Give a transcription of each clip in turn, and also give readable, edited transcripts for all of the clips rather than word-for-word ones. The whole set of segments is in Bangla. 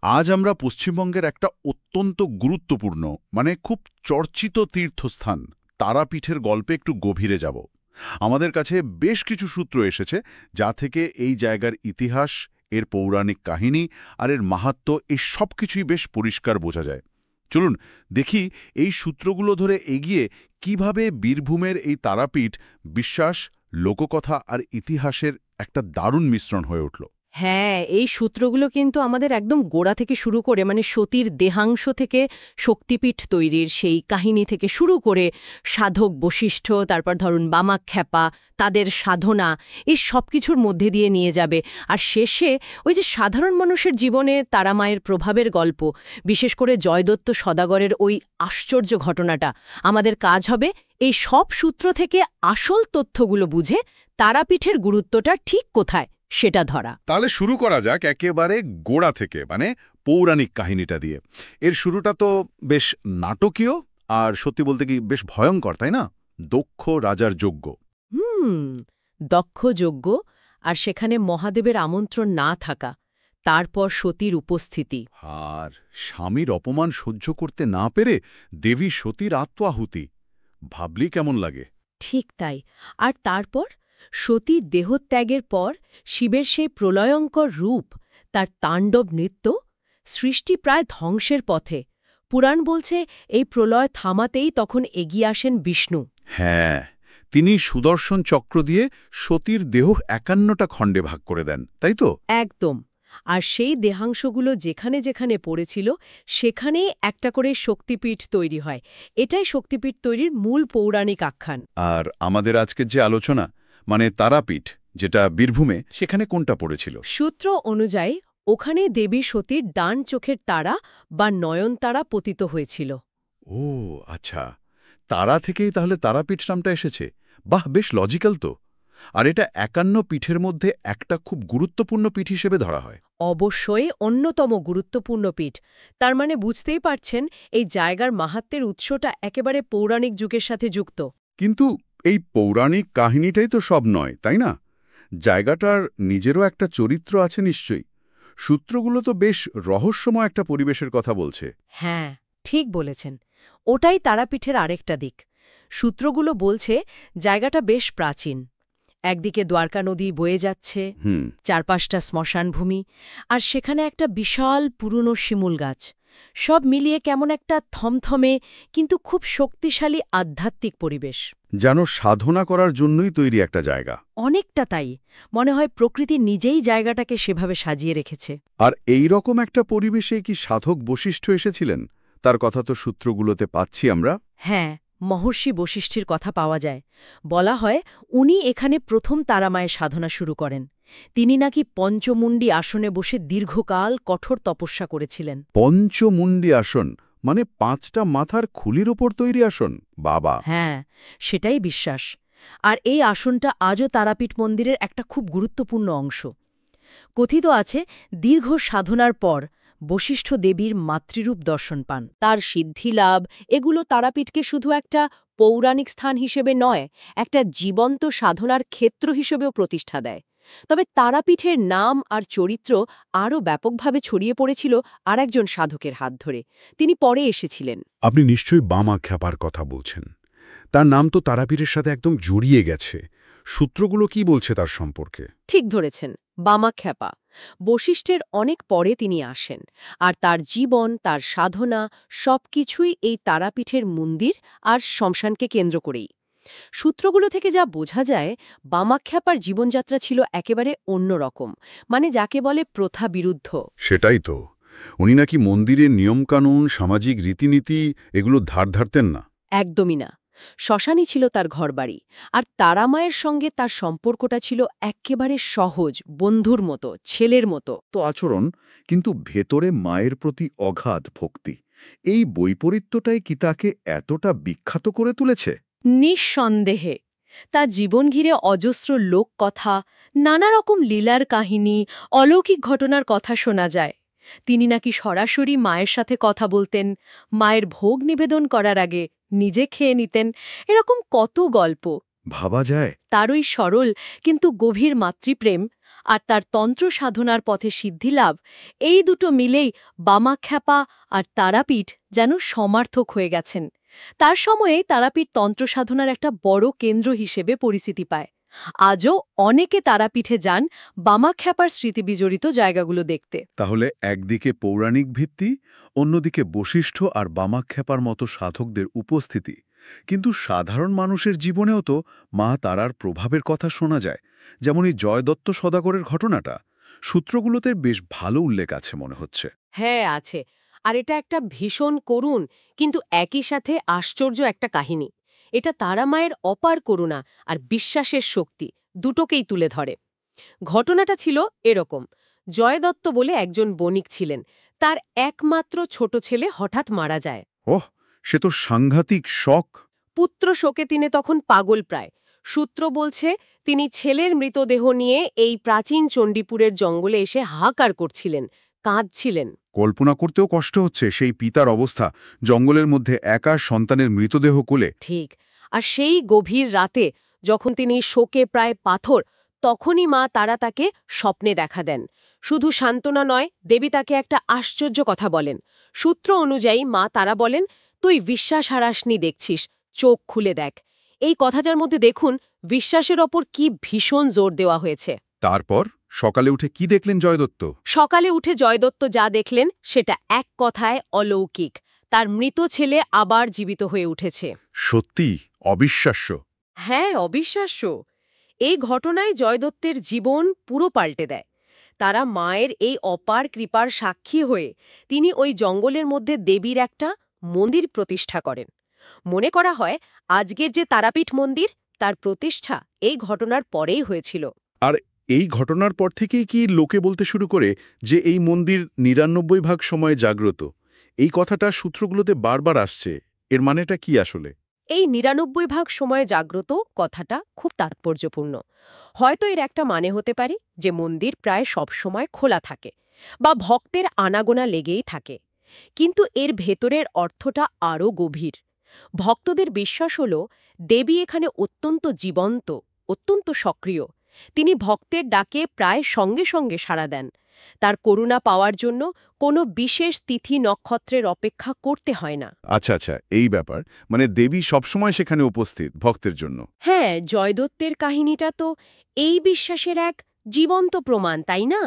আজ আমরা পশ্চিমবঙ্গের একটা অত্যন্ত গুরুত্বপূর্ণ খুব চর্চিত তীর্থস্থান তারাপীঠের গল্পে একটু গভীরে যাব। আমাদের কাছে বেশ কিছু সূত্র এসেছে যা থেকে এই জায়গার ইতিহাস, এর পৌরাণিক কাহিনী আর এর মাহাত্ম্য এই সব কিছুই বেশ পরিষ্কার বোঝা যায়। চলুন দেখি এই সূত্রগুলো ধরে এগিয়ে কিভাবে বীরভূমের এই তারাপীঠ বিশ্বাস, লোককথা আর ইতিহাসের একটা দারুণ মিশ্রণ হয়ে উঠল। হ্যাঁ, এই সূত্রগুলো কিন্তু আমাদের একদম গোড়া থেকে শুরু করে সতীর দেহাংশ থেকে শক্তিপীঠ তৈরির সেই কাহিনী থেকে শুরু করে সাধক বশিষ্ঠ, তারপর ধরুন বামাখ্যাপা, তাদের সাধনা, এই সব কিছুর মধ্যে দিয়ে নিয়ে যাবে। আর শেষে ওই যে সাধারণ মানুষের জীবনে তারামায়ের প্রভাবের গল্প, বিশেষ করে জয়দত্ত সদাগরের ওই আশ্চর্য ঘটনাটা। আমাদের কাজ হবে এই সব সূত্র থেকে আসল তথ্যগুলো বুঝে তারাপীঠের গুরুত্বটা ঠিক কোথায় সেটা ধরা। তাহলে শুরু করা যাক একেবারে গোড়া থেকে, পৌরাণিক কাহিনীটা দিয়ে। এর শুরুটা তো বেশ নাটকীয় আর সত্যি বলতে কি বেশ ভয়ঙ্কর, তাই না? দক্ষ রাজার যজ্ঞ। দক্ষ যজ্ঞ, আর সেখানে মহাদেবের আমন্ত্রণ না থাকা, তারপর সতীর উপস্থিতি। আর স্বামীর অপমান সহ্য করতে না পেরে দেবী সতীর আত্মাহুতি। ভাবলি কেমন লাগে? ঠিক তাই। আর তারপর সতীর দেহত্যাগের পর শিবের সেই প্রলয়ঙ্কর রূপ, তার তাণ্ডব নৃত্য, সৃষ্টি প্রায় ধ্বংসের পথে। পুরাণ বলছে এই প্রলয় থামাতেই তখন এগিয়ে আসেন বিষ্ণু। হ্যাঁ, তিনি সুদর্শন চক্র দিয়ে সতীর দেহ ৫১টা খণ্ডে ভাগ করে দেন, তাই তো? একদম। আর সেই দেহাংশগুলো যেখানে যেখানে পড়েছিল সেখানেই একটা করে শক্তিপীঠ তৈরি হয়। এটাই শক্তিপীঠ তৈরির মূল পৌরাণিক আখ্যান। আর আমাদের আজকের যে আলোচনা, তারাপীঠ, যেটা বীরভূমে, সেখানে কোনটা পড়েছিল? সূত্র অনুযায়ী ওখানে দেবী সতীর ডান চোখের তারা বা নয়নতারা পতিত হয়েছিল। ও আচ্ছা, তারা থেকেই তাহলে তারাপীঠ নামটা এসেছে। বাহ, বেশ লজিক্যাল তো। আর এটা ৫১ পীঠের মধ্যে একটা খুব গুরুত্বপূর্ণ পীঠ হিসেবে ধরা হয়। অবশ্যই অন্যতম গুরুত্বপূর্ণ পীঠ। তার বুঝতেই পারছেন এই জায়গার মাহাত্ম্যের উৎসটা একেবারে পৌরাণিক যুগের সাথে যুক্ত। কিন্তু এই পৌরাণিক কাহিনীটাই তো সব নয়, তাই না? জায়গাটার নিজেরও একটা চরিত্র আছে নিশ্চয়ই। সূত্রগুলো তো বেশ রহস্যময় একটা পরিবেশের কথা বলছে। হ্যাঁ, ঠিক বলেছেন। ওটাই তারাপীঠের আরেকটা দিক। সূত্রগুলো বলছে জায়গাটা বেশ প্রাচীন। একদিকে দ্বারকা নদী বয়ে যাচ্ছে, চারপাশটা শ্মশানভূমি, আর সেখানে একটা বিশাল পুরনো শিমুল গাছ। সব মিলিয়ে কেমন একটা থমথমে কিন্তু খুব শক্তিশালী আধ্যাত্মিক পরিবেশ। যেন সাধনা করার জন্যই তৈরি একটা জায়গা। অনেকটা তাই। মনে হয় প্রকৃতি নিজেই জায়গাটাকে সেভাবে সাজিয়ে রেখেছে। আর এই রকম একটা পরিবেশে কি সাধক বশিষ্ঠ এসেছিলেন? তার কথা তো সূত্রগুলোতে পাচ্ছি আমরা। হ্যাঁ, মহর্ষি বশিষ্ঠের কথা পাওয়া যায়। বলা হয় উনি এখানে প্রথম তারামায়ের সাধনা শুরু করেন। তিনি নাকি পঞ্চমুণ্ডী আসনে বসে দীর্ঘকাল কঠোর তপস্যা করেছিলেন। পঞ্চমুণ্ডী আসন ৫টা মাথার খুলির ওপর তৈরি আসন? বাবা! হ্যাঁ, সেটাই বিশ্বাস। আর এই আসনটা আজও তারাপীঠ মন্দিরের একটা খুব গুরুত্বপূর্ণ অংশ। কথিত আছে দীর্ঘ সাধনার পর বশিষ্ঠ দেবীর মাতৃরূপ দর্শন পান। তার সিদ্ধিলাভ, এগুলো তারাপীঠকে শুধু একটা পৌরাণিক স্থান হিসেবে নয়, একটা জীবন্ত সাধনার ক্ষেত্র হিসেবেও প্রতিষ্ঠা দেয়। তবে তারাপীঠের নাম আর চরিত্র আরও ব্যাপকভাবে ছড়িয়ে পড়েছিল আরেকজন সাধকের হাত ধরে। তিনি পরে এসেছিলেন। আপনি নিশ্চয়ই বামাখ্যাপার কথা বলছেন। তার নাম তো তারাপীঠের সাথে একদম জড়িয়ে গেছে। সূত্রগুলো কি বলছে তার সম্পর্কে? ঠিক ধরেছেন, বামাখ্যাপা। বশিষ্ঠের অনেক পরে তিনি আসেন, আর তার জীবন, তার সাধনা সবকিছুই এই তারাপীঠের মন্দির আর শ্মশানকে কেন্দ্র করেই। সূত্রগুলো থেকে যা বোঝা যায়, বামাখ্যাপার জীবনযাত্রা ছিল একেবারে অন্যরকম, যাকে বলে প্রথা বিরুদ্ধ। সেটাই তো। উনি নাকি মন্দিরের নিয়মকানুন, সামাজিক রীতিনীতি এগুলো ধার ধারতেন না। একদমই না। শ্মশানই ছিল তার ঘরবাড়ি, আর তারামায়ের সঙ্গে তার সম্পর্কটা ছিল একেবারে সহজ, বন্ধুর মতো, ছেলের মতো। তো আচরণ, কিন্তু ভেতরে মায়ের প্রতি অগাধ ভক্তি। এই বৈপরীত্যটাই কি তাকে এতটা বিখ্যাত করে তুলেছে? নিঃসন্দেহে। তার জীবন ঘিরে অজস্র লোককথা, নানা রকম লীলার কাহিনী, অলৌকিক ঘটনার কথা শোনা যায়। তিনি নাকি সরাসরি মায়ের সাথে কথা বলতেন, মায়ের ভোগ নিবেদন করার আগে নিজে খেয়ে নিতেন। এরকম কত গল্প ভাবা যায়। তার ওই সরল কিন্তু গভীর মাতৃপ্রেম আর তার তন্ত্র সাধনার পথে সিদ্ধিলাভ, এই দুটো মিলেই বামাখ্যাপা আর তারাপীঠ যেন সমার্থক হয়ে গেছেন। তার সময়ে তারাপীঠ তন্ত্র সাধনার একটা বড় কেন্দ্র হিসেবে পরিচিতি পায়। আজও অনেকে তারাপীঠে যান বামাখ্যাপার স্মৃতিবিজড়িত জায়গাগুলো দেখতে। তাহলে একদিকে পৌরাণিক ভিত্তি, অন্যদিকে বশিষ্ঠ আর বামাখ্যাপার মতো সাধকদের উপস্থিতি। কিন্তু সাধারণ মানুষের জীবনেও তো মা তারার প্রভাবের কথা শোনা যায়, যেমন এই জয়দত্ত সদাগরের ঘটনাটা। সূত্রগুলোতে বেশ ভালো উল্লেখ আছে মনে হচ্ছে। হ্যাঁ, আছে। আর এটা একটা ভীষণ করুণ কিন্তু একই সাথে আশ্চর্য একটা কাহিনী। এটা তারা মায়ের অপার করুণা আর বিশ্বাসের শক্তি দুটোকেই তুলে ধরে। ঘটনাটা ছিল এরকম। জয়দত্ত বলে একজন বণিক ছিলেন। তার একমাত্র ছোট ছেলে হঠাৎ মারা যায়। ওহ, সে তো সাংঘাতিক শক। পুত্র শোকে তিনি তখন পাগল প্রায়। সূত্র বলছে তিনি ছেলের মৃতদেহ নিয়ে এই প্রাচীন চণ্ডীপুরের জঙ্গলে এসে হাহাকার করছিলেন, কাঁদছিলেন। কল্পনা করতেও কষ্ট হচ্ছে সেই পিতার অবস্থা, জঙ্গলের মধ্যে একা সন্তানের মৃতদেহ কোলে। ঠিক। আর সেই গভীর রাতে যখন তিনি শোকে প্রায় পাথর, তখনই মা তারা তাকে স্বপ্নে দেখা দেন। শুধু সান্ত্বনা নয়, দেবী তাকে একটা আশ্চর্য কথা বলেন। সূত্র অনুযায়ী মা তারা বলেন, তুই বিশ্বাস হারাসনি দেখছিস, চোখ খুলে দেখ। এই কথাটার মধ্যে দেখুন বিশ্বাসের ওপর কি ভীষণ জোর দেওয়া হয়েছে। তারপর সকালে উঠে কি দেখলেন জয়দত্ত? সকালে উঠে জয়দত্ত যা দেখলেন সেটা এক কথায় অলৌকিক। তার মৃত ছেলে আবার জীবিত হয়ে উঠেছে। সত্যি অবিশ্বাস্য। হ্যাঁ, অবিশ্বাস্য। এই ঘটনায় জয়দত্তের জীবন পুরো পাল্টে দেয়। তারা মায়ের এই অপার কৃপার সাক্ষী হয়ে তিনি ওই জঙ্গলের মধ্যে দেবীর একটা মন্দির প্রতিষ্ঠা করেন। মনে করা হয় আজকের যে তারাপীঠ মন্দির, তার প্রতিষ্ঠা এই ঘটনার পরেই হয়েছিল। আর এই ঘটনার পর থেকেই কি লোকে বলতে শুরু করে যে এই মন্দির ৯৯% সময়ে জাগ্রত? এই কথাটা সূত্রগুলোতে বারবার আসছে। এর মানেটা কি আসলে? এই ৯৯% সময়ে জাগ্রত কথাটা খুব তাৎপর্যপূর্ণ। হয়তো এর একটা মানে হতে পারে যে মন্দির প্রায় সব সময় খোলা থাকে বা ভক্তের আনাগোনা লেগেই থাকে। কিন্তু এর ভেতরের অর্থটা আরও গভীর। ভক্তদের বিশ্বাস হল দেবী এখানে অত্যন্ত জীবন্ত, অত্যন্ত সক্রিয়। তিনি ভক্তের ডাকে প্রায় সঙ্গে সঙ্গে সাড়া দেন। তার করুণা পাওয়ার জন্য কোনো বিশেষ তিথি নক্ষত্রের অপেক্ষা করতে হয় না। আচ্ছা আচ্ছা, এই ব্যাপার। মানে দেবী সবসময় সেখানে উপস্থিত ভক্তের জন্য। হ্যাঁ, জয়দত্তের কাহিনীটা তো এই বিশ্বাসের এক জীবন্ত প্রমাণ, তাই না?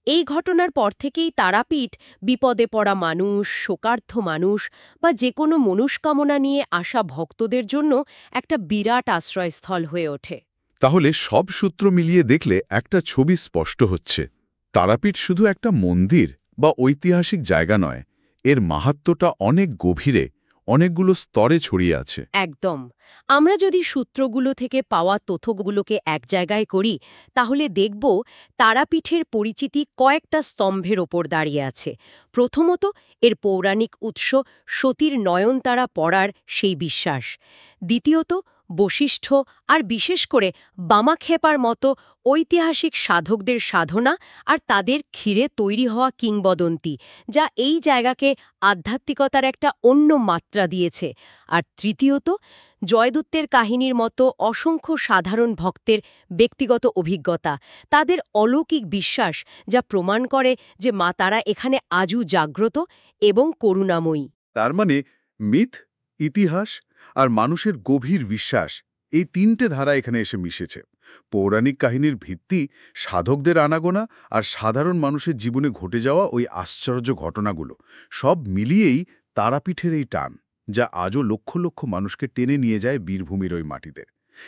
এই ঘটনার পর থেকেই তারাপীঠ বিপদে পড়া মানুষ, শোকার্থ মানুষ বা যে কোনো মনস্কামনা নিয়ে আসা ভক্তদের জন্য একটা বিরাট আশ্রয়স্থল হয়ে ওঠে। তাহলে সব সূত্র মিলিয়ে দেখলে একটা ছবি স্পষ্ট হচ্ছে। তারাপীঠ শুধু একটা মন্দির বা ঐতিহাসিক জায়গা নয়, এর মাহাত্ম্যটা অনেক গভীরে, অনেকগুলো স্তরে ছড়িয়ে আছে। একদম। আমরা যদি সূত্রগুলো থেকে পাওয়া তথ্যগুলোকে এক জায়গায় করি, তাহলে দেখব তারাপীঠের পরিচিতি কয়েকটা স্তম্ভের ওপর দাঁড়িয়ে আছে। প্রথমত, এর পৌরাণিক উৎস সতীর নয়নতারা পড়ার সেই বিশ্বাস। দ্বিতীয়ত, বশিষ্ঠ আর বিশেষ করে বামাখ্যাপার মতো ঐতিহাসিক সাধকদের সাধনা আর তাদের ক্ষীরে তৈরি হওয়া কিংবদন্তি, যা এই জায়গাকে আধ্যাত্মিকতার একটা অন্য মাত্রা দিয়েছে। আর তৃতীয়ত, জয়দত্তের কাহিনীর মতো অসংখ্য সাধারণ ভক্তের ব্যক্তিগত অভিজ্ঞতা, তাদের অলৌকিক বিশ্বাস, যা প্রমাণ করে যে মা তারা এখানে আজও জাগ্রত এবং করুণাময়ী। তার মানে মিথ, ইতিহাস আর মানুষের গভীর বিশ্বাস, এই তিনটে ধারা এখানে এসে মিশেছে। পৌরাণিক কাহিনীর ভিত্তি, সাধকদের আনাগোনা আর সাধারণ মানুষের জীবনে ঘটে যাওয়া ওই আশ্চর্য ঘটনাগুলো, সব মিলিয়েই তারাপীঠের এই টান, যা আজও লক্ষ লক্ষ মানুষকে টেনে নিয়ে যায় বীরভূমির ওই মাটিতে।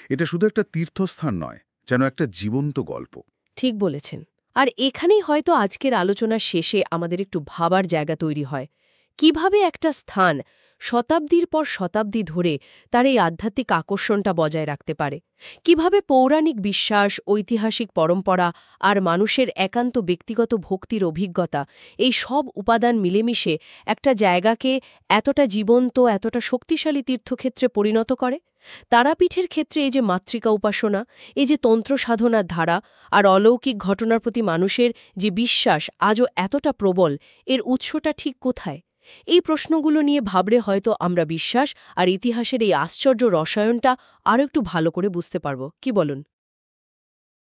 এটা শুধু একটা তীর্থস্থান নয়, যেন একটা জীবন্ত গল্প। ঠিক বলেছেন। আর এখানেই হয়তো আজকের আলোচনার শেষে আমাদের একটু ভাবার জায়গা তৈরি হয়। কিভাবে একটা স্থান শতাব্দীর পর শতাব্দী ধরে তার এই আধ্যাত্মিক আকর্ষণটা বজায় রাখতে পারে? কিভাবে পৌরাণিক বিশ্বাস, ঐতিহাসিক পরম্পরা আর মানুষের একান্ত ব্যক্তিগত ভক্তির অভিজ্ঞতা, এই সব উপাদান মিলেমিশে একটা জায়গাকে এতটা জীবন্ত, এতটা শক্তিশালী তীর্থক্ষেত্রে পরিণত করে? তারাপীঠের ক্ষেত্রে এই যে মাতৃকা উপাসনা, এই যে তন্ত্র সাধনার ধারা আর অলৌকিক ঘটনার প্রতি মানুষের যে বিশ্বাস আজও এতটা প্রবল, এর উৎসটা ঠিক কোথায়? এই প্রশ্নগুলো নিয়ে ভাবলে হয়তো আমরা বিশ্বাস আর ইতিহাসের এই আশ্চর্য রসায়নটা আরও একটু ভালো করে বুঝতে পারব। কি বলুন?